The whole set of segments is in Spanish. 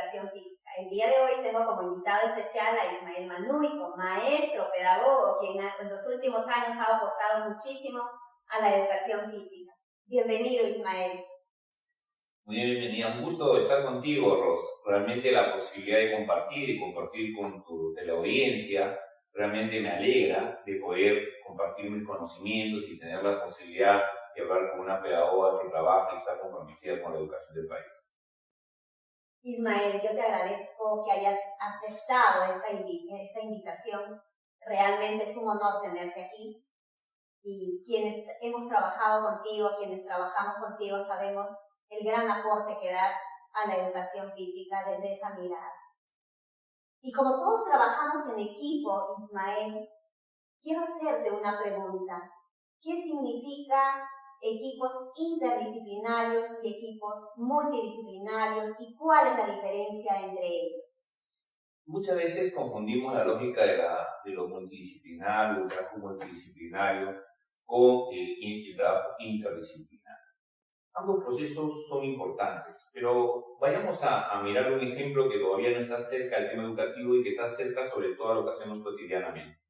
educación física. El día de hoy tengo como invitado especial a Ismael Manúbico, maestro, pedagogo, quien en los últimos años ha aportado muchísimo a la educación física. Bienvenido, Ismael. Muy bienvenida, un gusto estar contigo, Ros. Realmente la posibilidad de compartir con tu teleaudiencia, realmente me alegra de poder compartir mis conocimientos y tener la posibilidad de hablar con una pedagoga que trabaja y está comprometida con la educación del país. Ismael, yo te agradezco que hayas aceptado esta invitación. Realmente es un honor tenerte aquí. Y quienes hemos trabajado contigo, quienes trabajamos contigo, sabemos el gran aporte que das a la educación física desde esa mirada. Y como todos trabajamos en equipo, Ismael, quiero hacerte una pregunta. ¿Qué significa equipos interdisciplinarios y equipos multidisciplinarios y cuál es la diferencia entre ellos? Muchas veces confundimos la lógica de lo multidisciplinario, el trabajo multidisciplinario, con el trabajo interdisciplinario. Ambos procesos son importantes, pero vayamos a mirar un ejemplo que todavía no está cerca del tema educativo y que está cerca sobre todo a lo que hacemos cotidianamente.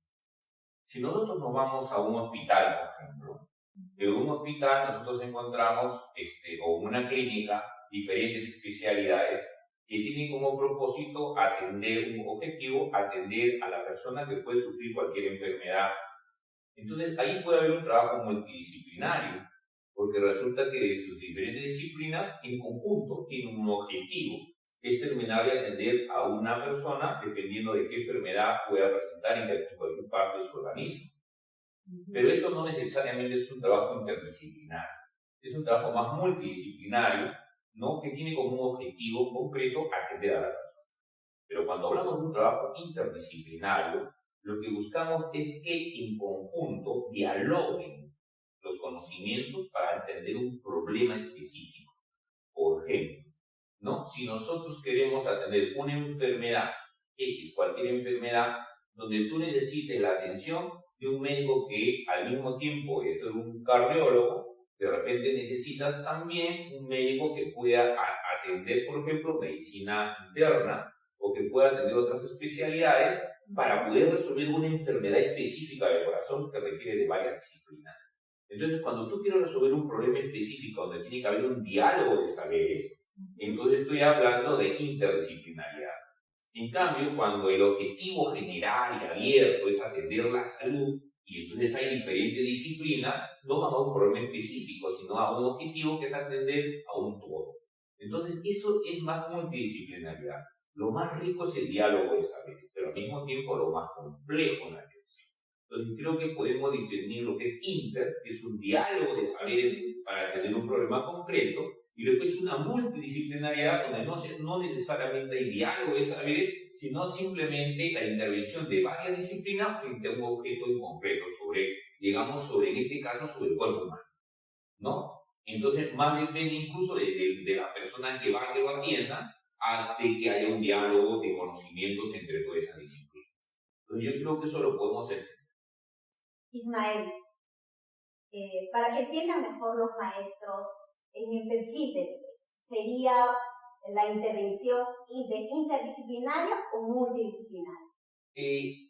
Si nosotros nos vamos a un hospital, por ejemplo, en un hospital nosotros encontramos, o una clínica, diferentes especialidades que tienen como propósito un objetivo, atender a la persona que puede sufrir cualquier enfermedad. Entonces, ahí puede haber un trabajo multidisciplinario, porque resulta que de sus diferentes disciplinas, en conjunto, tienen un objetivo, que es terminar de atender a una persona dependiendo de qué enfermedad pueda presentar en cualquier parte de su organismo. Pero eso no necesariamente es un trabajo interdisciplinario, es un trabajo más multidisciplinario, ¿no? Que tiene como un objetivo concreto atender a la persona. Pero cuando hablamos de un trabajo interdisciplinario, lo que buscamos es que en conjunto dialoguen los conocimientos para entender un problema específico. Por ejemplo, ¿no? Si nosotros queremos atender una enfermedad, cualquier enfermedad, donde tú necesites la atención de un médico que al mismo tiempo es un cardiólogo, de repente necesitas también un médico que pueda atender, por ejemplo, medicina interna o que pueda atender otras especialidades para poder resolver una enfermedad específica del corazón que requiere de varias disciplinas. Entonces, cuando tú quieres resolver un problema específico donde tiene que haber un diálogo de saberes, entonces estoy hablando de interdisciplinariedad. En cambio, cuando el objetivo general y abierto es atender la salud, y entonces hay diferentes disciplinas, no vamos a un problema específico, sino a un objetivo que es atender a un todo. Entonces, eso es más multidisciplinaridad. Lo más rico es el diálogo de saberes, pero al mismo tiempo lo más complejo en la atención. Entonces, creo que podemos definir lo que es que es un diálogo de saberes para atender un problema concreto, y lo que es una multidisciplinariedad donde no necesariamente hay diálogo de saberes, sino simplemente la intervención de varias disciplinas frente a un objeto en concreto, en este caso, sobre el cuerpo humano, ¿no? Entonces, más depende incluso de la persona que va a que lo atienda, de que haya un diálogo de conocimientos entre todas esas disciplinas. Entonces, yo creo que eso lo podemos entender. Ismael, para que entiendan mejor los maestros en el perfil de bebés, ¿sería la intervención interdisciplinaria o multidisciplinaria?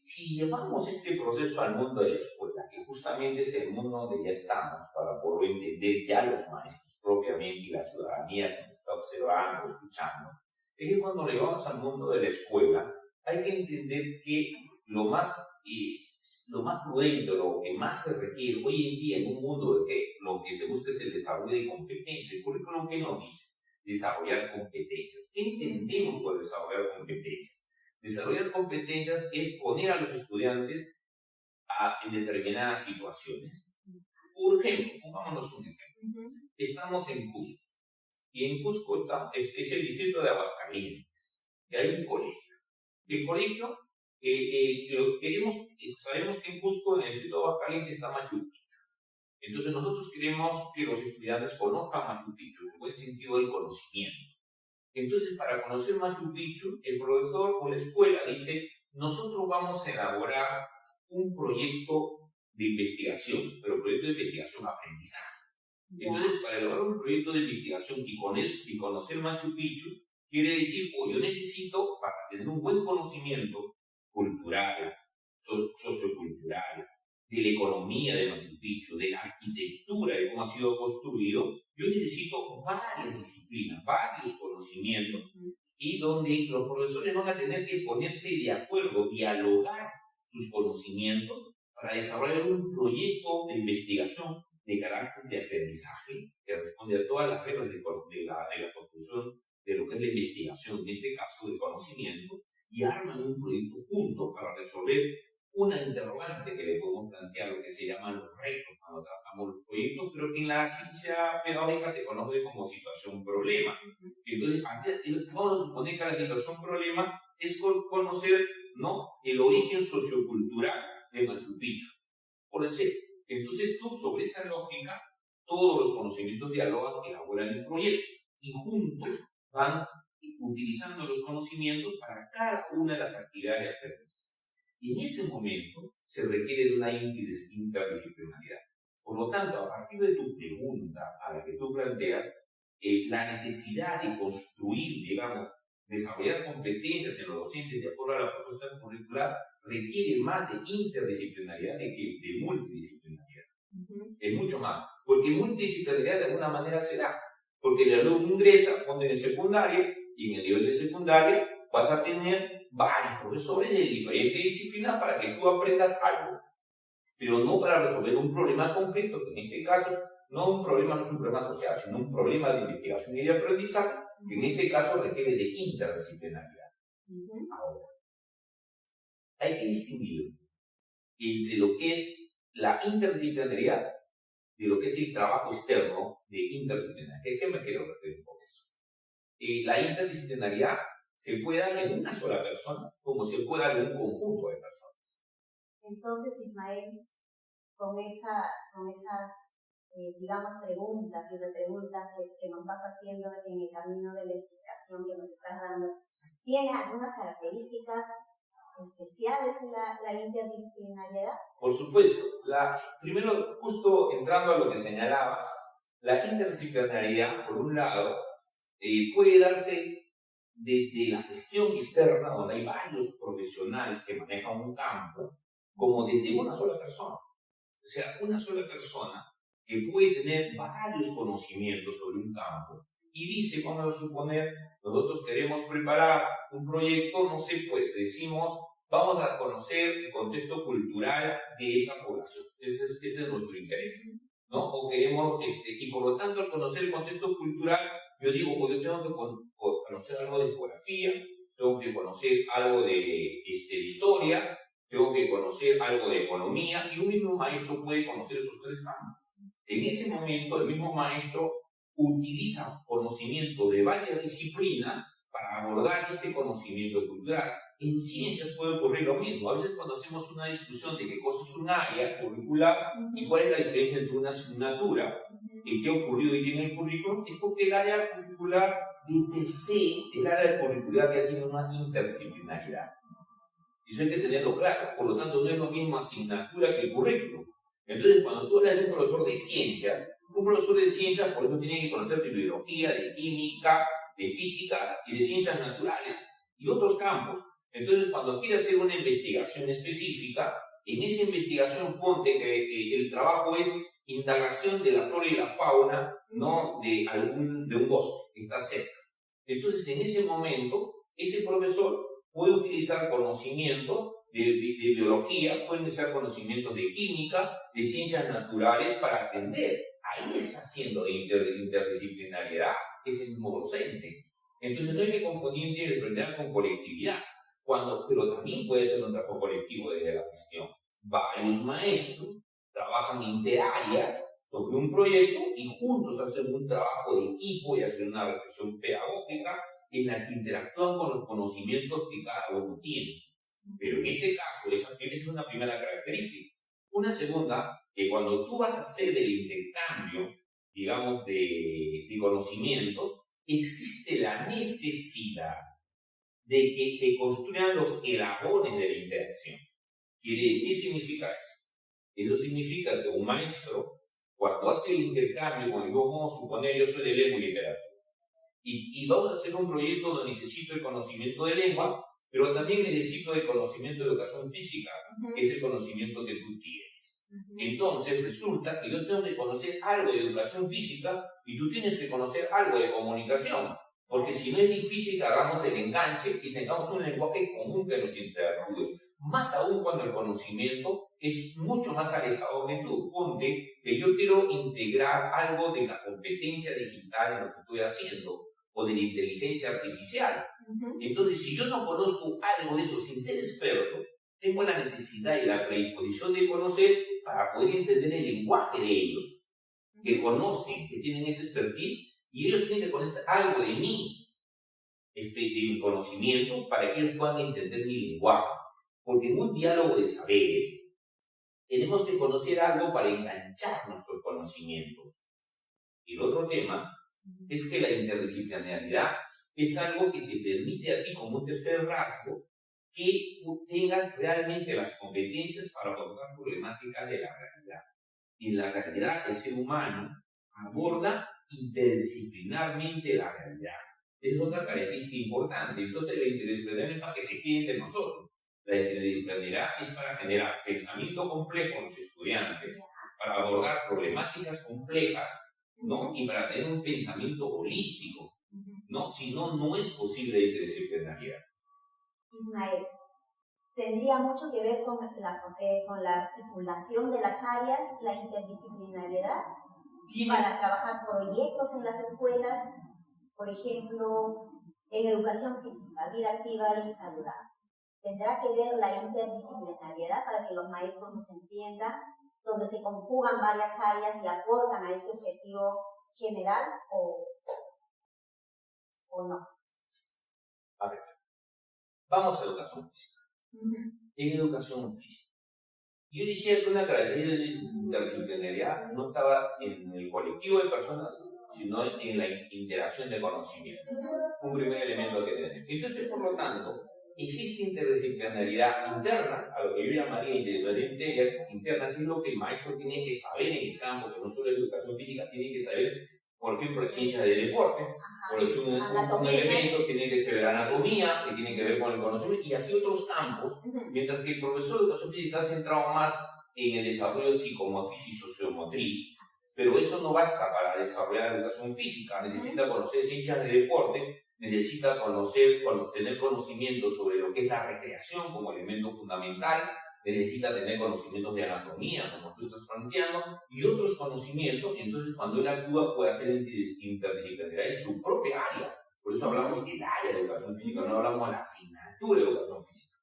Si llevamos este proceso al mundo de la escuela, que justamente es el mundo donde ya estamos, para poder entender ya los maestros propiamente y la ciudadanía que nos está observando, escuchando, es que cuando lo llevamos al mundo de la escuela, hay que entender que lo más prudente, lo que más se requiere hoy en día en un mundo de que lo que se busca es el desarrollo de competencias. El currículum, ¿qué nos dice? Desarrollar competencias. ¿Qué entendemos por desarrollar competencias? Desarrollar competencias es poner a los estudiantes en determinadas situaciones. Por ejemplo, pongámonos un ejemplo. Estamos en Cusco. Y en Cusco es el distrito de Aguascalientes. Y hay un colegio. El colegio, sabemos que en Cusco, en el distrito de Aguascalientes, está Machu Picchu. Entonces nosotros queremos que los estudiantes conozcan Machu Picchu, en el buen sentido del conocimiento. Entonces, para conocer Machu Picchu, el profesor o la escuela dice, nosotros vamos a elaborar un proyecto de investigación, pero proyecto de investigación aprendizaje. Entonces, para elaborar un proyecto de investigación y conocer Machu Picchu, Quiere decir, yo necesito, para tener un buen conocimiento cultural, sociocultural, de la economía de Machu Picchu, de la arquitectura, de cómo ha sido construido, yo necesito varias disciplinas, varios conocimientos, y donde los profesores van a tener que ponerse de acuerdo, dialogar sus conocimientos para desarrollar un proyecto de investigación de carácter de aprendizaje que responde a todas las reglas de la construcción de lo que es la investigación, en este caso de conocimiento, y arman un proyecto juntos para resolver una interrogante que le podemos plantear, lo que se llaman los retos cuando trabajamos los proyectos, pero que en la ciencia pedagógica se conoce como situación-problema. Entonces, vamos a suponer que la situación-problema es conocer, ¿no?, el origen sociocultural de Machu Picchu. Por decir, entonces tú, sobre esa lógica, todos los conocimientos dialogan, elaboran el proyecto y juntos van utilizando los conocimientos para cada una de las actividades de aprendizaje. En ese momento se requiere de una interdisciplinaridad. Por lo tanto, a partir de tu pregunta a la que tú planteas, la necesidad de construir, digamos, desarrollar competencias en los docentes de acuerdo a la propuesta curricular requiere más de interdisciplinaridad que de multidisciplinaridad. Es mucho más, porque multidisciplinaridad de alguna manera se da, porque el alumno ingresa, ponte en secundaria, y en el nivel de secundaria vas a tener varios profesores de diferentes disciplinas para que tú aprendas algo, pero no para resolver un problema concreto, que en este caso no es un problema social, sino un problema de investigación y de aprendizaje, que en este caso requiere de interdisciplinaridad. Ahora, hay que distinguir entre lo que es la interdisciplinaridad de lo que es el trabajo externo de interdisciplinaridad. ¿Qué me quiero referir con eso? La interdisciplinaridad se puede dar en una sola persona, como se puede dar en un conjunto de personas. Entonces, Ismael, con esas, digamos, preguntas y repreguntas que nos vas haciendo en el camino de la explicación que nos estás dando, ¿tiene algunas características especiales la interdisciplinariedad? Por supuesto. Primero, justo entrando a lo que señalabas, la interdisciplinariedad, por un lado, puede darse desde la gestión externa, donde hay varios profesionales que manejan un campo, como desde una sola persona. O sea, una sola persona que puede tener varios conocimientos sobre un campo y dice, vamos a suponer, nosotros queremos preparar un proyecto, no sé, pues decimos, vamos a conocer el contexto cultural de esta población. Ese es nuestro interés, ¿no? O queremos, y por lo tanto, al conocer el contexto cultural, yo digo, pues yo tengo que conocer algo de geografía, tengo que conocer algo de historia, tengo que conocer algo de economía, y un mismo maestro puede conocer esos tres campos. En ese momento, el mismo maestro utiliza conocimiento de varias disciplinas para abordar este conocimiento cultural. En ciencias puede ocurrir lo mismo. A veces cuando hacemos una discusión de qué cosa es un área curricular y cuál es la diferencia entre una asignatura y qué ocurrió hoy en el currículum, es porque el área curricular de per se, el área curricular ya tiene una interdisciplinaridad. Eso hay que tenerlo claro. Por lo tanto, no es lo mismo asignatura que currículum. Entonces, cuando tú hablas de un profesor de ciencias, por eso tiene que conocer de biología, de química, de física y de ciencias naturales y otros campos. Entonces, cuando quiere hacer una investigación específica, en esa investigación ponte que el trabajo es indagación de la flora y la fauna, ¿no?, de un bosque que está cerca. Entonces, en ese momento, ese profesor puede utilizar conocimientos de biología, pueden ser conocimientos de química, de ciencias naturales para atender. Ahí está haciendo de interdisciplinariedad ese mismo docente. Entonces no hay que confundir interdisciplinaridad con colectividad, pero también puede ser un trabajo colectivo desde la gestión. Varios maestros trabajan interáreas sobre un proyecto y juntos hacen un trabajo de equipo y hacen una reflexión pedagógica en la que interactúan con los conocimientos que cada uno tiene. Pero en ese caso, esa es una primera característica. Una segunda, que cuando tú vas a hacer el intercambio, digamos, de conocimientos, existe la necesidad de que se construyan los eslabones de la interacción. ¿Qué significa eso? Eso significa que un maestro, cuando hace el intercambio, cuando vamos a suponer, yo soy de lengua y literatura, y vamos a hacer un proyecto donde necesito el conocimiento de lengua, pero también necesito el conocimiento de educación física, que es el conocimiento que tú tienes. Entonces resulta que yo tengo que conocer algo de educación física y tú tienes que conocer algo de comunicación, porque si no es difícil que hagamos el enganche y tengamos un lenguaje común que nos interactúe. Más aún cuando el conocimiento es mucho más alejado de tú. Ponte que yo quiero integrar algo de la competencia digital en lo que estoy haciendo, o de la inteligencia artificial. Entonces, si yo no conozco algo de eso sin ser experto, tengo la necesidad y la predisposición de conocer para poder entender el lenguaje de ellos, que conocen, que tienen esa expertise, y ellos tienen que conocer algo de mí, de mi conocimiento, para que ellos puedan entender mi lenguaje. Porque en un diálogo de saberes, tenemos que conocer algo para enganchar nuestros conocimientos. Y el otro tema es que la interdisciplinariedad es algo que te permite a ti, como un tercer rasgo, que tú tengas realmente las competencias para abordar problemáticas de la realidad. Y en la realidad, el ser humano aborda interdisciplinarmente la realidad. Es otra característica importante. Entonces, la interdisciplinaridad es para que se quede entre nosotros. La interdisciplinaridad es para generar pensamiento complejo en los estudiantes, para abordar problemáticas complejas, ¿no? Y para tener un pensamiento holístico, ¿no? Si no, no es posible la interdisciplinariedad. Ismael, tendría mucho que ver con la articulación de las áreas, la interdisciplinariedad, para trabajar proyectos en las escuelas, por ejemplo, en educación física, vida activa y saludable. Tendrá que ver la interdisciplinariedad para que los maestros nos entiendan, donde se conjugan varias áreas y aportan a este objetivo general o no. A ver, vamos a educación física. En educación física, yo decía que una característica de interdisciplinariedad no estaba en el colectivo de personas, sino en la interacción de conocimiento. Un primer elemento que tenemos. Entonces, por lo tanto, existe interdisciplinariedad interna, a lo que yo llamaría interdisciplinaridad interna, que es lo que el maestro tiene que saber en el campo, que no solo es educación física, tiene que saber, por ejemplo, de ciencias del deporte. Por eso un elemento tiene que ser anatomía, que tiene que ver con el conocimiento, y así otros campos, mientras que el profesor de educación física está centrado más en el desarrollo psicomotriz y sociomotriz. Pero eso no basta para desarrollar educación física, necesita conocer ciencias del deporte, necesita tener conocimiento sobre lo que es la recreación como elemento fundamental, necesita tener conocimientos de anatomía, como tú estás planteando, y otros conocimientos, y entonces cuando él actúa puede hacer interdisciplinaridad en su propia área. Por eso hablamos del área de educación física, no hablamos de la asignatura de educación física.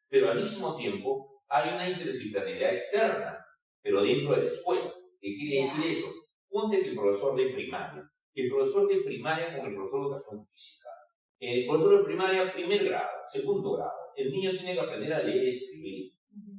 Pero al mismo tiempo hay una interdisciplinaridad externa, pero dentro de la escuela. ¿Qué quiere decir eso? Ponte que el profesor de primaria con el profesor de educación física. El profesor de primaria, primer grado, segundo grado, el niño tiene que aprender a leer y escribir.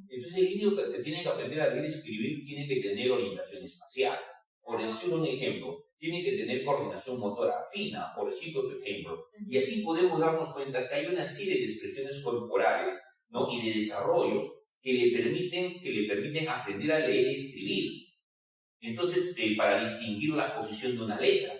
Entonces el niño que tiene que aprender a leer y escribir tiene que tener orientación espacial. Por decir un ejemplo, tiene que tener coordinación motora fina, por decir otro ejemplo. Y así podemos darnos cuenta que hay una serie de expresiones corporales, ¿no? Y de desarrollos que le permiten aprender a leer y escribir. Entonces, para distinguir la posición de una letra,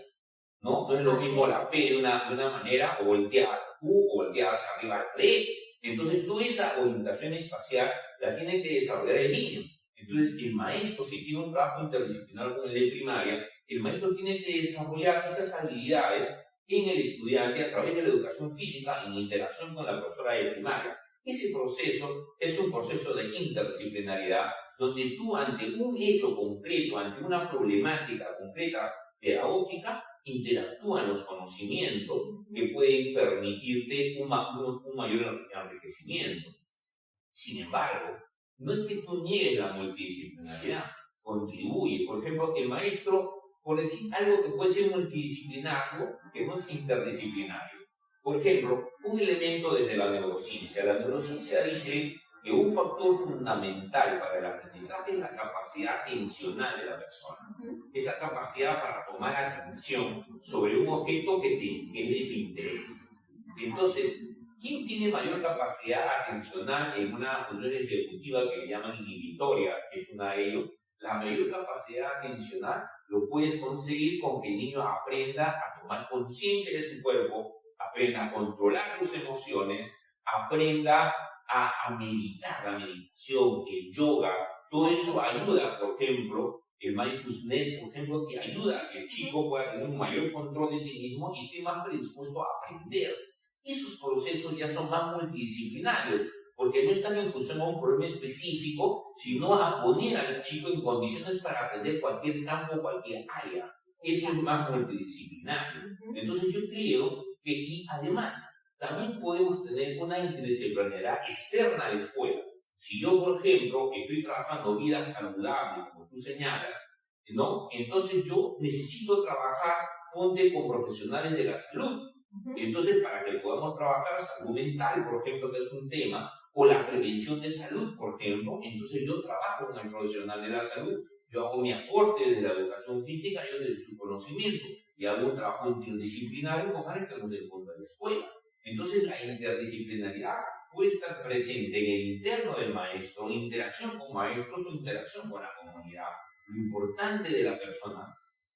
¿no? No es lo mismo la P de una manera, o volteada Q, o volteada hacia arriba la D. Entonces, toda esa orientación espacial la tiene que desarrollar el niño. Entonces, el maestro, si tiene un trabajo interdisciplinar con el de primaria, el maestro tiene que desarrollar esas habilidades en el estudiante a través de la educación física en interacción con la profesora de primaria. Ese proceso es un proceso de interdisciplinariedad donde tú, ante un hecho concreto, ante una problemática concreta pedagógica, interactúan los conocimientos que pueden permitirte un mayor enriquecimiento. Sin embargo, no es que tú niegues la multidisciplinaridad, contribuye. Por ejemplo, el maestro, por decir algo que puede ser multidisciplinario, que no es interdisciplinario. Por ejemplo, un elemento desde la neurociencia. La neurociencia dice que un factor fundamental para el aprendizaje es la capacidad atencional de la persona. Esa capacidad para tomar atención sobre un objeto que es de tu interés. Entonces, ¿quién tiene mayor capacidad atencional en una función ejecutiva que le llaman inhibitoria, que es una de ellos? La mayor capacidad atencional lo puedes conseguir con que el niño aprenda a tomar conciencia de su cuerpo, aprenda a controlar sus emociones, aprenda a meditar, la meditación, el yoga. Todo eso ayuda, por ejemplo, el mindfulness, por ejemplo, que ayuda a que el chico pueda tener un mayor control de sí mismo y esté más predispuesto a aprender. Esos procesos ya son más multidisciplinarios, porque no están en función a un problema específico, sino a poner al chico en condiciones para aprender cualquier campo, cualquier área. Eso es más multidisciplinario. Entonces yo creo que, y además, también podemos tener una interdisciplinaridad externa a la escuela. Si yo, por ejemplo, estoy trabajando vida saludable, como tú señalas, ¿no? Entonces yo necesito trabajar, ponte con profesionales de la salud. Entonces, para que podamos trabajar salud mental, por ejemplo, que es un tema, o la prevención de salud, por ejemplo, entonces yo trabajo con el profesional de la salud, yo hago mi aporte desde la educación física, yo desde su conocimiento, y hago un trabajo interdisciplinario con alguien que no del mundo de la escuela. Entonces, la interdisciplinaridad puede estar presente en el interno del maestro, interacción con maestros o interacción con la comunidad. Lo importante de la persona,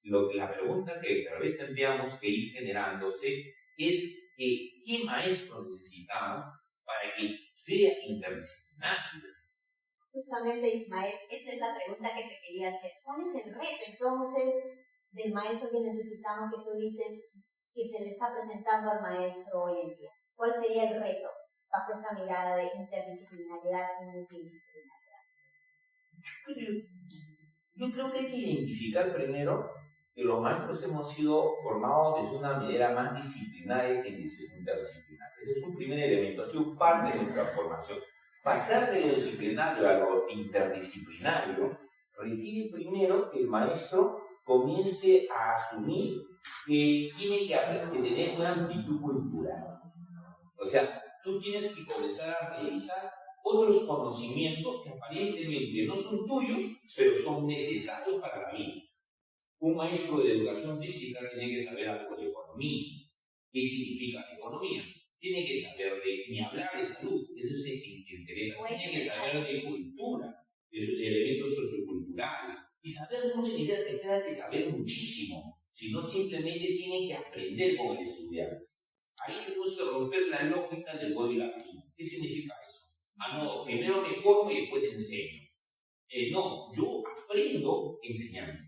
la pregunta que tal vez tendríamos que ir generándose es ¿qué maestro necesitamos para que sea interdisciplinario? Justamente, Ismael, esa es la pregunta que te quería hacer. ¿Cuál es el reto, entonces, del maestro que necesitamos, que tú dices que se le está presentando al maestro hoy en día? ¿Cuál sería el reto bajo esta mirada de interdisciplinariedad y multidisciplinariedad? Yo creo que hay que identificar primero que los maestros hemos sido formados de una manera más disciplinaria que interdisciplinaria. Ese es un primer elemento, ha sido parte de nuestra formación. Pasar de lo disciplinario a lo interdisciplinario requiere primero que el maestro comience a asumir que tiene que tener una amplitud cultural. O sea, tú tienes que comenzar a realizar otros conocimientos que aparentemente no son tuyos, pero son necesarios para la vida. Un maestro de educación física tiene que saber algo de economía. ¿Qué significa la economía? Tiene que saber ni hablar de salud, eso es el que interesa. Tiene que saber de cultura, de elementos socioculturales. Y saber no significa que tenga que saber muchísimo, sino simplemente tiene que aprender con el estudiante. Ahí tenemos que romper la lógica del huevo y la gallina. ¿Qué significa eso? No, primero me formo y después enseño. No, yo aprendo enseñando.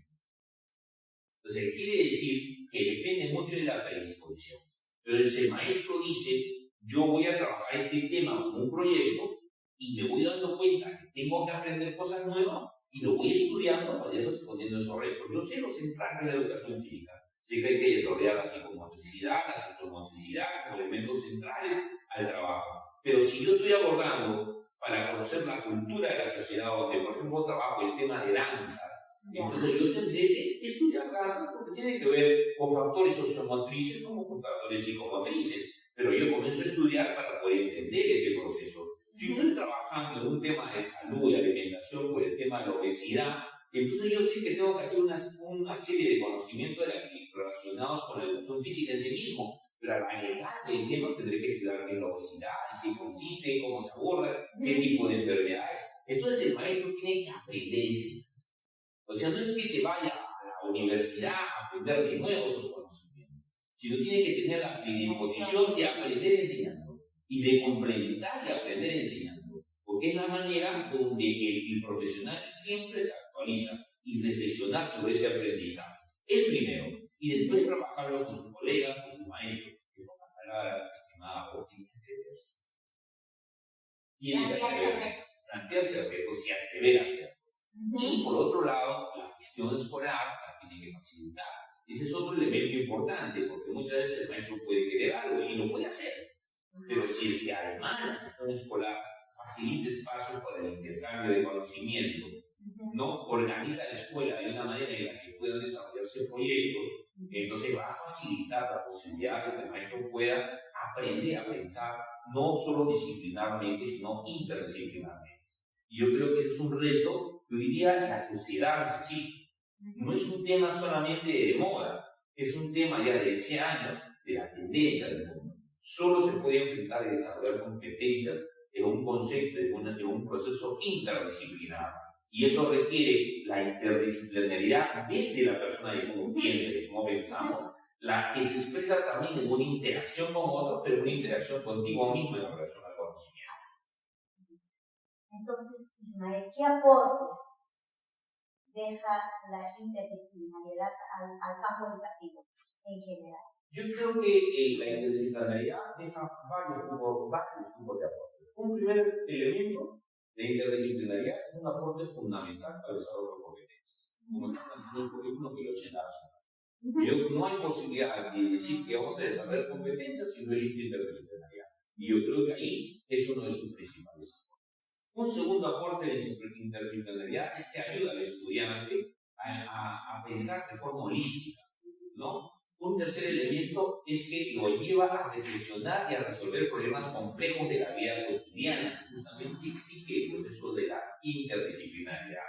Entonces, quiere decir que depende mucho de la predisposición. Entonces, el maestro dice, yo voy a trabajar este tema como un proyecto y me voy dando cuenta que tengo que aprender cosas nuevas y lo voy estudiando para ir respondiendo a esos retos. Yo sé los centrales de la educación física. Sé que hay que desarrollar la psicomotricidad, la sociomotricidad, como elementos centrales al trabajo. Pero si yo estoy abordando para conocer la cultura de la sociedad, donde por ejemplo trabajo el tema de danzas, entonces yo tendré que estudiar danzas porque tiene que ver con factores sociomotrices como con factores psicomotrices. Pero yo comienzo a estudiar para poder entender ese proceso. Si estoy trabajando en un tema de salud y alimentación por el tema de la obesidad, entonces yo sé que tengo que hacer una serie de conocimientos relacionados con la educación física en sí mismo, pero al agregar el tema tendré que estudiar qué es la obesidad, en qué consiste, cómo se aborda, qué tipo de enfermedades. Entonces el maestro tiene que aprender eso. O sea, no es que se vaya a la universidad a aprender de nuevo esos conocimientos, sino tiene que tener la predisposición de aprender enseñando y de complementar y aprender enseñando, porque es la manera donde el profesional siempre se actualiza y reflexionar sobre ese aprendizaje. El primero, y después trabajarlo con sus colegas, con sus maestros, que por la palabra estimada vos tiene que atreverse. Tiene que atreverse, plantearse retos y atrever a hacerlos. Y por otro lado, la gestión escolar la tiene que facilitar. Ese es otro elemento importante, porque muchas veces el maestro puede querer algo y lo puede hacer. Pero si es que además la gestión escolar facilita espacios para el intercambio de conocimiento, ¿no? Organiza la escuela de una manera en la que puedan desarrollarse proyectos, entonces va a facilitar la posibilidad de que el maestro pueda aprender a pensar no solo disciplinarmente, sino interdisciplinarmente. Y yo creo que ese es un reto que hoy día la sociedad nos exige. No es un tema solamente de moda, es un tema ya de 10 años de la tendencia del mundo. Solo se puede enfrentar y desarrollar competencias en un concepto, en un proceso interdisciplinario. Y eso requiere la interdisciplinaridad desde la persona de cómo piensa y cómo pensamos, la que se expresa también en una interacción con otros, pero una interacción contigo mismo en relación al conocimiento. Entonces, Ismael, ¿qué aportes deja la interdisciplinariedad al campo educativo en general? Yo creo que la interdisciplinariedad deja varios tipos de aportes. Un primer elemento de interdisciplinariedad es un aporte fundamental al desarrollo de competencias. Como no hay currículum que lo llena solo. No hay posibilidad de decir que vamos a desarrollar competencias si no existe interdisciplinariedad. Y yo creo que ahí es uno de sus principales. Un segundo aporte de interdisciplinariedad es que ayuda al estudiante a pensar de forma holística, ¿no? Un tercer elemento es que lo lleva a reflexionar y a resolver problemas complejos de la vida cotidiana. Justamente exige el proceso de la interdisciplinariedad.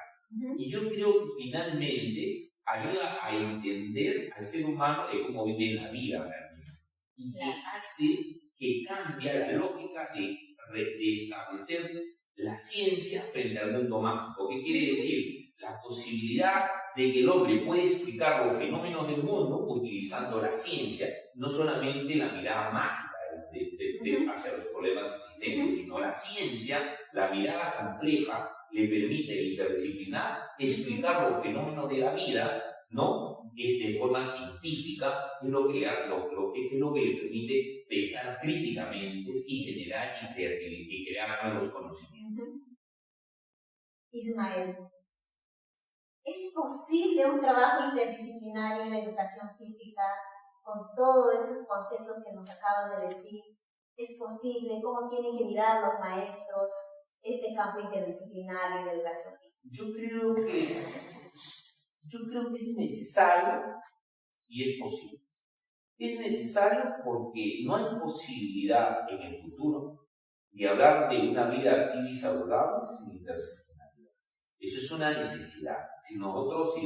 Y yo creo que finalmente ayuda a entender al ser humano de cómo vive la vida realmente. Y que hace que cambie la lógica de establecer la ciencia frente al mundo mágico. ¿Qué quiere decir? La posibilidad de que el hombre puede explicar los fenómenos del mundo utilizando la ciencia, no solamente la mirada mágica hacia los problemas existentes, sino la ciencia, la mirada compleja, le permite interdisciplinar explicar los fenómenos de la vida, ¿no? De forma científica, que es lo que le permite pensar críticamente y generar y crear nuevos conocimientos. Ismael, ¿es posible un trabajo interdisciplinario en la educación física con todos esos conceptos que nos acabas de decir? ¿Es posible? ¿Cómo tienen que mirar los maestros este campo interdisciplinario en la educación física? Yo creo que es necesario y es posible. Es necesario porque no hay posibilidad en el futuro de hablar de una vida activa y saludable sin interdisciplinaridad. Eso es una necesidad. Si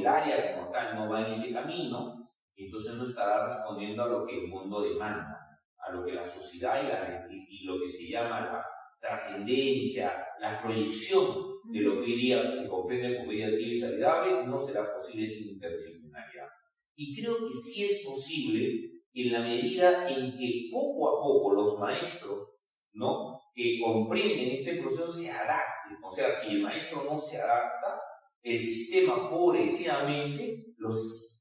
el área como tal no va en ese camino, entonces no estará respondiendo a lo que el mundo demanda, a lo que la sociedad y lo que se llama la trascendencia, la proyección de lo que hoy día se comprende como vida activa y saludable, no será posible sin interdisciplinaridad. Y creo que sí es posible en la medida en que poco a poco los maestros, ¿no?, que comprenden este proceso se adapten. O sea, si el maestro no se adapta, el sistema progresivamente,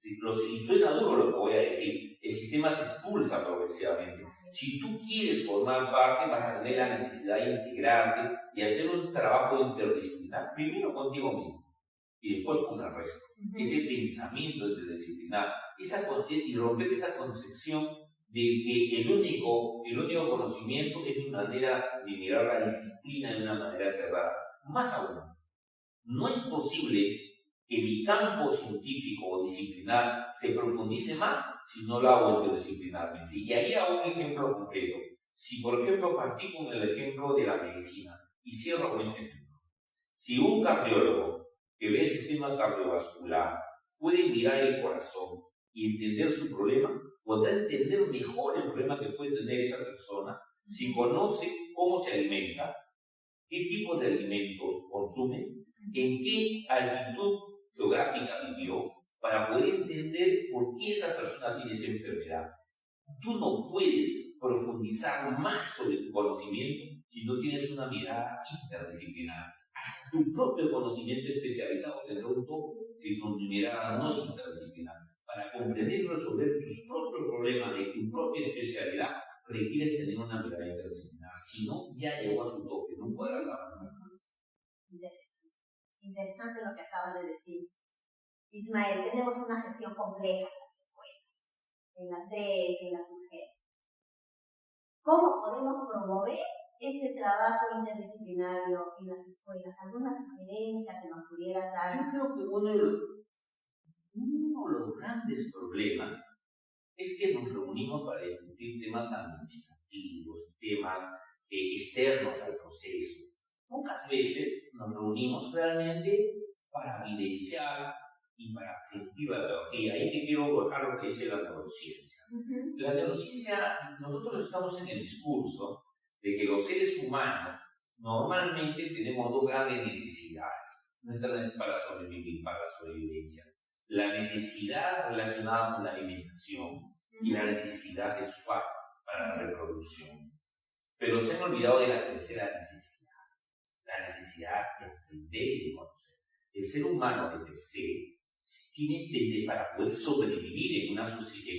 y suena duro lo que voy a decir, el sistema te expulsa progresivamente. Si tú quieres formar parte, vas a tener la necesidad de integrarte y hacer un trabajo interdisciplinar, primero contigo mismo y después con el resto. Ese pensamiento interdisciplinar y romper esa concepción de que el único conocimiento es una manera de mirar la disciplina de una manera cerrada. Más aún, no es posible que mi campo científico o disciplinar se profundice más si no lo hago interdisciplinarmente. Y ahí hago un ejemplo concreto. Si, por ejemplo, partí con el ejemplo de la medicina y cierro con este ejemplo. Si un cardiólogo que ve el sistema cardiovascular puede mirar el corazón y entender su problema, podrá entender mejor el problema que puede tener esa persona si conoce cómo se alimenta, qué tipos de alimentos consume, en qué altitud geográfica vivió, para poder entender por qué esa persona tiene esa enfermedad. Tú no puedes profundizar más sobre tu conocimiento si no tienes una mirada interdisciplinar. Hasta tu propio conocimiento especializado tendrá un toque si tu mirada no es interdisciplinar. Para comprender y resolver tus propios problemas de tu propia especialidad, requieres tener una mirada interdisciplinar. Si no, ya llegó a su tope, no podrás avanzar más. Interesante lo que acabas de decir. Ismael, tenemos una gestión compleja en las escuelas, en las DRES, en las UGEL. ¿Cómo podemos promover este trabajo interdisciplinario en las escuelas? ¿Alguna sugerencia que nos pudiera dar? Yo creo que uno de los grandes problemas es que nos reunimos para discutir temas administrativos, temas externos al proceso. Pocas veces nos reunimos realmente para vivenciar y para sentir la pedagogía. Ahí te quiero dejar lo que dice la neurociencia. La neurociencia, nosotros estamos en el discurso de que los seres humanos normalmente tenemos dos grandes necesidades. Nuestra es para sobrevivir, para la sobrevivencia. La necesidad relacionada con la alimentación y la necesidad sexual para la reproducción. Pero se han olvidado de la tercera necesidad, la necesidad de aprender y de conocer. El ser humano de per se tiene desde para poder sobrevivir en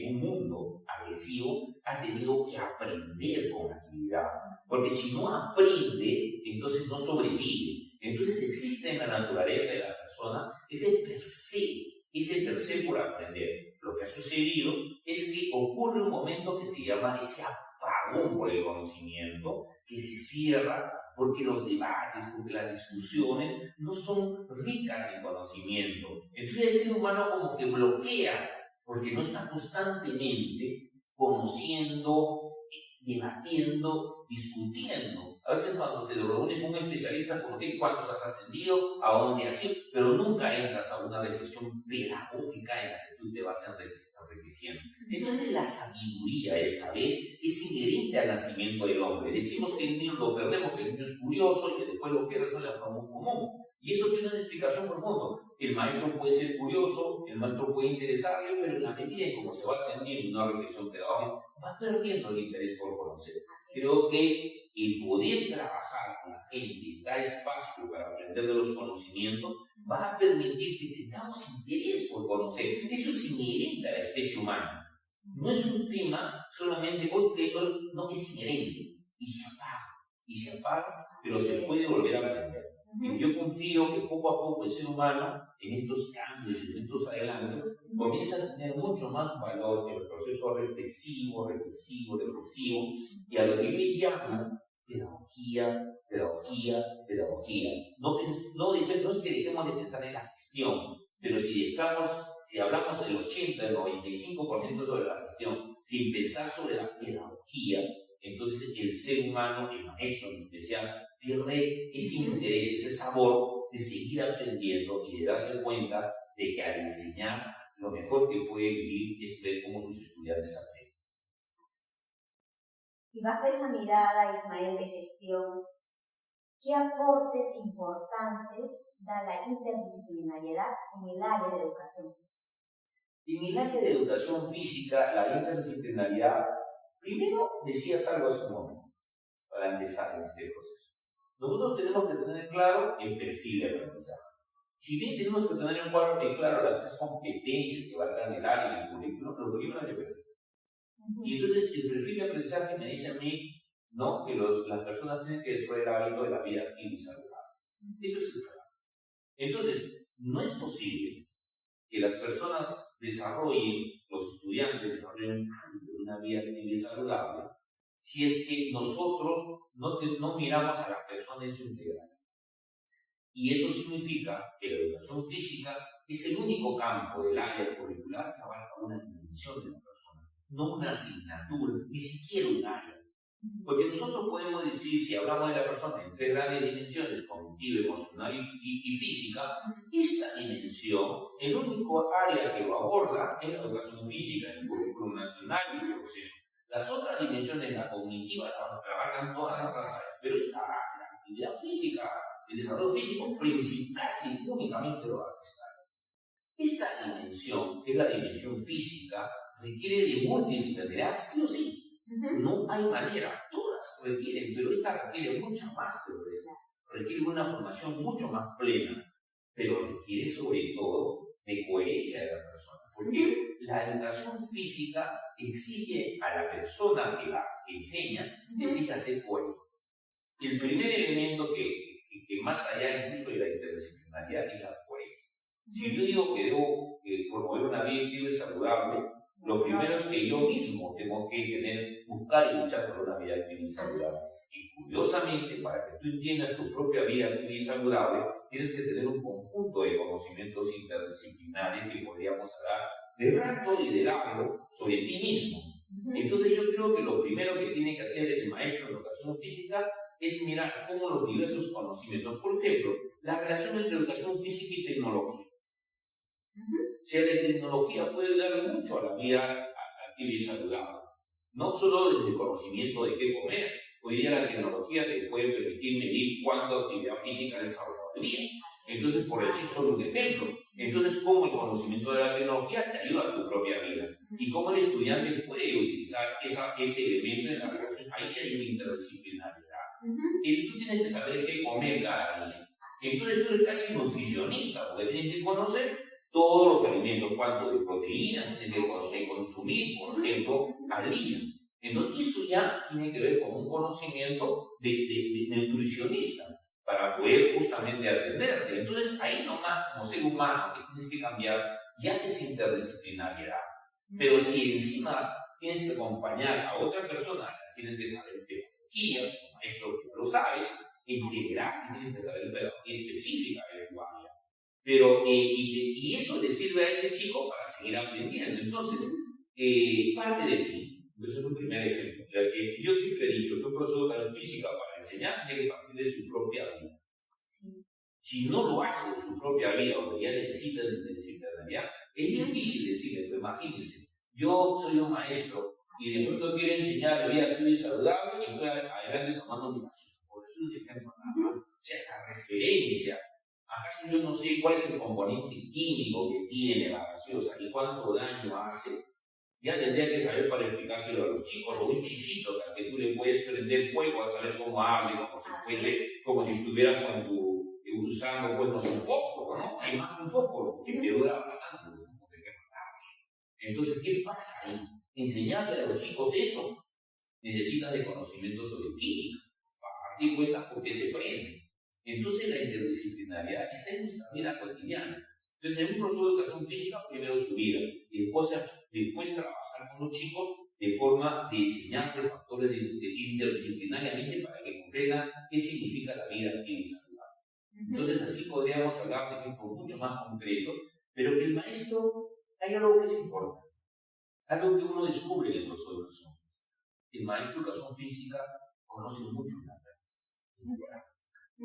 un mundo agresivo, ha tenido que aprender con la actividad. Porque si no aprende, entonces no sobrevive. Entonces existe en la naturaleza de la persona ese per se por aprender. Lo que ha sucedido es que ocurre un momento que se llama ese apagón por el conocimiento, que se cierra porque los debates, porque las discusiones no son ricas en conocimiento. Entonces el ser humano como que bloquea, porque no está constantemente conociendo, debatiendo, discutiendo. A veces cuando te reúnes con un especialista, ¿por qué? ¿Cuántos has atendido? ¿A dónde has ido? Pero nunca entras a una reflexión pedagógica en la que tú te vas enriqueciendo. Entonces la sabiduría, el saber, es inherente al nacimiento del hombre. Decimos que el niño lo perdemos, que el niño es curioso y que después lo pierdes en la forma común. Y eso tiene una explicación profunda. El maestro puede ser curioso, el maestro puede interesarle, pero en la medida en cómo se va atendiendo una reflexión pedagógica, va perdiendo el interés por conocer. Creo que el poder trabajar con la gente, dar espacio para aprender de los conocimientos, va a permitir que tengamos interés por conocer. Eso es inherente a la especie humana. No es un tema solamente no, es inherente y se apaga, pero se puede volver a aprender. Y yo confío que poco a poco el ser humano, en estos cambios, en estos adelantos, comienza a tener mucho más valor en el proceso reflexivo, y a lo que yo llamo pedagogía. No es que dejemos de pensar en la gestión, pero si hablamos del 80, del 95% sobre la gestión, sin pensar sobre la pedagogía, entonces el ser humano, el maestro en especial, pierde ese interés, ese sabor de seguir aprendiendo y de darse cuenta de que al enseñar, lo mejor que puede vivir es ver cómo sus estudiantes aprenden. Y bajo esa mirada, Ismael, de gestión, ¿qué aportes importantes da la interdisciplinariedad en el área de educación física? En el área de educación física, la interdisciplinariedad, primero decías algo hace un momento, para empezar en este proceso. Nosotros tenemos que tener claro el perfil de aprendizaje. Si bien tenemos que tener claro las tres competencias que abarcan el área y el currículum, lo primero es el perfil. Y entonces el perfil de aprendizaje me dice a mí, ¿no?, que las personas tienen que desarrollar el hábito de la vida activa y saludable. Eso es el trabajo. Entonces, no es posible que las personas los estudiantes desarrollen un hábito de una vida activa y saludable, si es que nosotros no miramos a la persona en su integral. Y eso significa que la educación física es el único campo del área curricular que abarca una dimensión de la persona, no una asignatura, ni siquiera un área. Porque nosotros podemos decir, si hablamos de la persona en tres grandes dimensiones, cognitiva, emocional y física, esta dimensión, el único área que lo aborda es la educación física, el currículum nacional y el proceso. Las otras dimensiones, la cognitiva, abarcan todas las otras áreas, pero la actividad física, el desarrollo físico, casi únicamente lo va a prestar. Esta dimensión, que es la dimensión física, requiere de multidisciplinaridad, sí o sí. No hay manera, todas requieren, pero esta requiere mucha más que eso. Requiere una formación mucho más plena, pero requiere sobre todo de coherencia de la persona, porque la educación física exige a la persona que la enseña, exige ser coherente. El primer elemento que más allá incluso de la interdisciplinaridad es la coherencia. Si yo digo que debo promover una vida activa y saludable, lo primero es que yo mismo tengo que buscar y luchar por una vida activa y saludable. Y curiosamente, para que tú entiendas tu propia vida activa y saludable, tienes que tener un conjunto de conocimientos interdisciplinares que podríamos hablar de rato y de largo sobre ti mismo. Entonces yo creo que lo primero que tiene que hacer el maestro de educación física es mirar cómo los diversos conocimientos, por ejemplo, la relación entre educación física y tecnología. O sea, la tecnología puede ayudar mucho a la vida activa y saludable. No solo desde el conocimiento de qué comer. Hoy día la tecnología te puede permitir medir cuánta actividad física has desarrollado el día. Entonces, por eso es solo un ejemplo. Entonces, cómo el conocimiento de la tecnología te ayuda a tu propia vida. Y cómo el estudiante puede utilizar ese elemento en la relación. Ahí hay una interdisciplinariedad. Y tú tienes que saber qué comer cada día. Entonces, tú eres casi nutricionista, porque tienes que conocer todos los alimentos, cuánto de proteínas tienes que consumir, por ejemplo, al día. Entonces, eso ya tiene que ver con un conocimiento de nutricionista para poder justamente atenderte. Entonces, ahí nomás, como ser humano, que tienes que cambiar, ya haces interdisciplinariedad. Pero si encima tienes que acompañar a otra persona, tienes que saber pedagogía, como maestro que ya lo sabes, integrar y tienes que saber pedagogía específica de tu área. Pero, y eso le sirve a ese chico para seguir aprendiendo. Entonces, parte de ti. Eso es un primer ejemplo. Yo siempre he dicho que un profesor de educación física para enseñar tiene que partir de su propia vida. Sí. Si no lo hace de su propia vida, o que ya necesita de interdisciplinaridad, es difícil decirle, pero imagínense, yo soy un maestro y de pronto quiero enseñar de vida activa y saludable y estoy adelante tomando mi vaso. Por eso es un ejemplo, o sea, la referencia. ¿Acaso yo no sé cuál es el componente químico que tiene la gaseosa y cuánto daño hace? Ya tendría que saber para explicárselo a los chicos, o un chisito al que tú le puedes prender fuego a saber cómo hable, como si estuvieras usando pues, no sé, un fósforo, ¿no? Hay más que un fósforo, que te dura bastante. Entonces, ¿qué pasa ahí? Enseñarle a los chicos eso. Necesitas de conocimiento sobre química, para partir cuentas por qué se prende. Entonces, la interdisciplinariedad está en nuestra vida cotidiana. Entonces, en un profesor de educación física, primero su vida, y después trabajar con los chicos de forma de enseñarles factores interdisciplinariamente para que comprendan qué significa la vida activa y saludable. Entonces, así podríamos hablar de ejemplos mucho más concretos, pero que el maestro, hay algo que es importante, algo que uno descubre en el profesor de educación física. El maestro de educación física conoce mucho la práctica.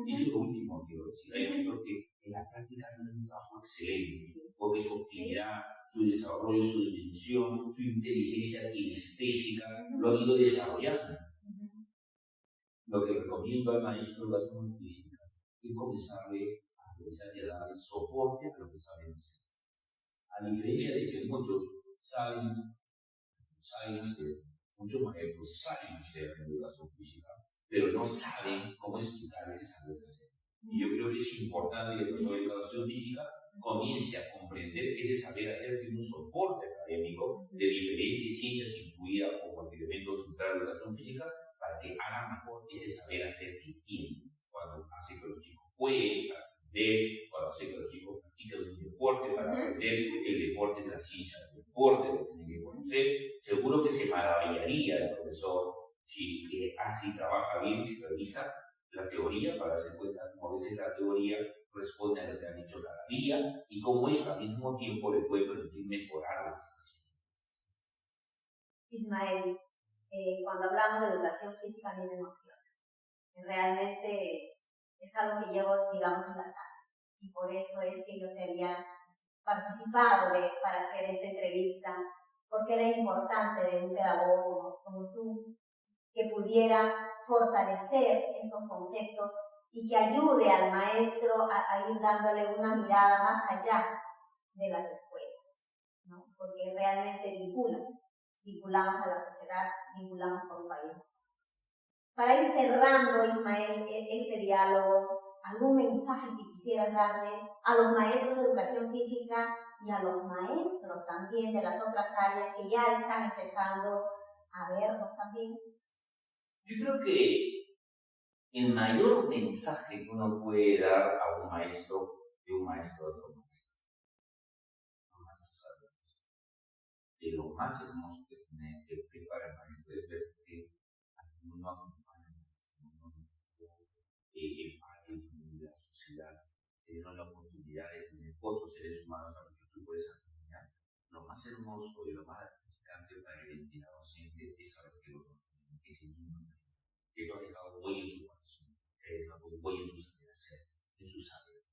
Y eso es lo último que quiero decir. Yo creo que en la práctica hacen un trabajo excelente, porque su actividad, su desarrollo, su dimensión, su inteligencia kinestésica, lo han ido desarrollando. Lo que recomiendo al maestro de educación física es comenzarle a ofrecer y a darle soporte a lo que saben hacer. A diferencia de que muchos saben hacer, muchos maestros saben hacer educación física, pero no saben cómo explicar ese saber hacer. Y yo creo que es importante que el profesor de educación física comience a comprender que ese saber hacer tiene un soporte académico de diferentes ciencias incluidas como el elemento central de la educación física para que haga mejor ese saber hacer que tiene cuando hace que los chicos jueguen para aprender, cuando hace que los chicos practiquen un deporte para aprender el deporte de la ciencia del deporte, lo tienen que conocer. Seguro que se maravillaría el profesor si que así trabaja bien, si revisa la teoría para darse cuenta cómo a veces la teoría responde a lo que han hecho cada día y cómo esto al mismo tiempo le puede permitir mejorar la educación. Ismael, cuando hablamos de educación física a mí me emociona. Realmente es algo que llevo, digamos, en la sangre. Y por eso es que yo te había participado para hacer esta entrevista, porque era importante de un pedagogo como tú, que pudiera fortalecer estos conceptos y que ayude al maestro a ir dándole una mirada más allá de las escuelas, ¿no? Porque realmente vinculamos a la sociedad, vinculamos con un país. Para ir cerrando, Ismael, este diálogo, ¿algún mensaje que quisieras darle a los maestros de educación física y a los maestros también de las otras áreas que ya están empezando a vernos también? Yo creo que el mayor mensaje que uno puede dar a un maestro de un maestro de otro maestro, que lo más hermoso que tiene que para el maestro es ver que uno acompaña el padre de la sociedad, tener la oportunidad de tener otros seres humanos a los que tú puedes acompañar. Lo más hermoso y lo más gratificante para la identidad docente es saber que lo acompañan, que se niño, que lo ha dejado huella en su corazón, que ha dejado huella en su saber hacer, en su saber.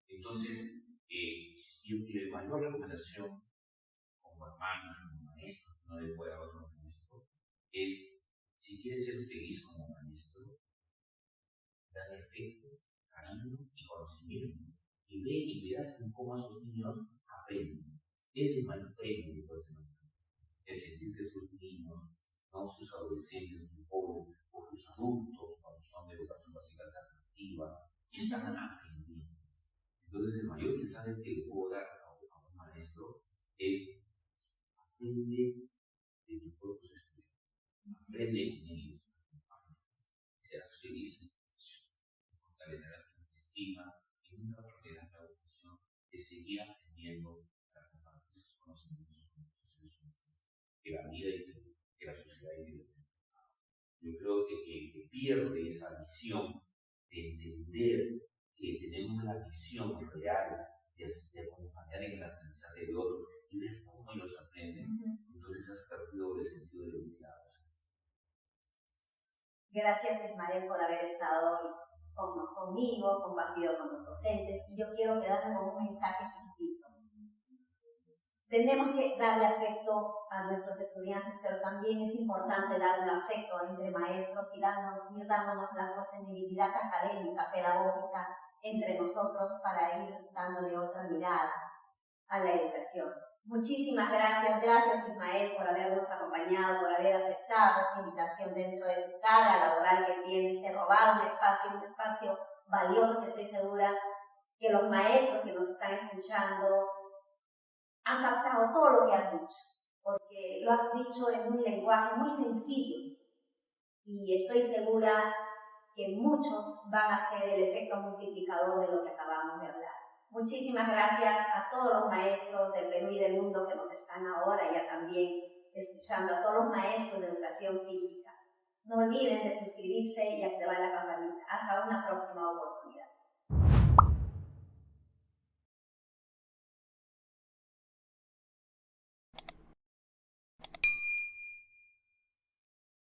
Entonces, mi mayor recomendación como hermanos, como maestro, no le puede dar otro maestro, es si quieres ser feliz como maestro, dar afecto, cariño y conocimiento. y ve y verás cómo esos niños aprenden. Es el mayor premio que puede tener. El sentir que sus niños, ¿no? Sus adolescentes, sus jóvenes, o sus adultos, cuando son de educación básica alternativa, están aprendiendo. Entonces, el mayor mensaje que le puedo dar a un maestro es: aprende de tus propios estudiantes, aprende con ellos, seas feliz en tu educación, fortalecerás tu autoestima y nunca perderás la vocación de seguir aprendiendo para compartir esos conocimientos con otros seres humanos que la vida y que la sociedad y que yo creo que el que pierde esa visión de entender que tenemos la visión real de acompañar en el aprendizaje de otros y ver cómo ellos aprenden, entonces has perdido el sentido de utilidad. Gracias, Ismael, por haber estado hoy conmigo, compartido con los docentes, y yo quiero quedarme con un mensaje chiquitito. Tenemos que darle afecto a nuestros estudiantes, pero también es importante darle afecto entre maestros y ir dándonos la sostenibilidad académica, pedagógica entre nosotros para ir dándole otra mirada a la educación. Muchísimas gracias. Gracias, Ismael, por habernos acompañado, por haber aceptado esta invitación dentro de tu carga laboral que tienes, de robar un espacio valioso que estoy segura que los maestros que nos están escuchando han captado todo lo que has dicho, porque lo has dicho en un lenguaje muy sencillo y estoy segura que muchos van a ser el efecto multiplicador de lo que acabamos de hablar. Muchísimas gracias a todos los maestros del Perú y del mundo que nos están ahora ya también escuchando, a todos los maestros de educación física. No olviden de suscribirse y activar la campanita. Hasta una próxima oportunidad.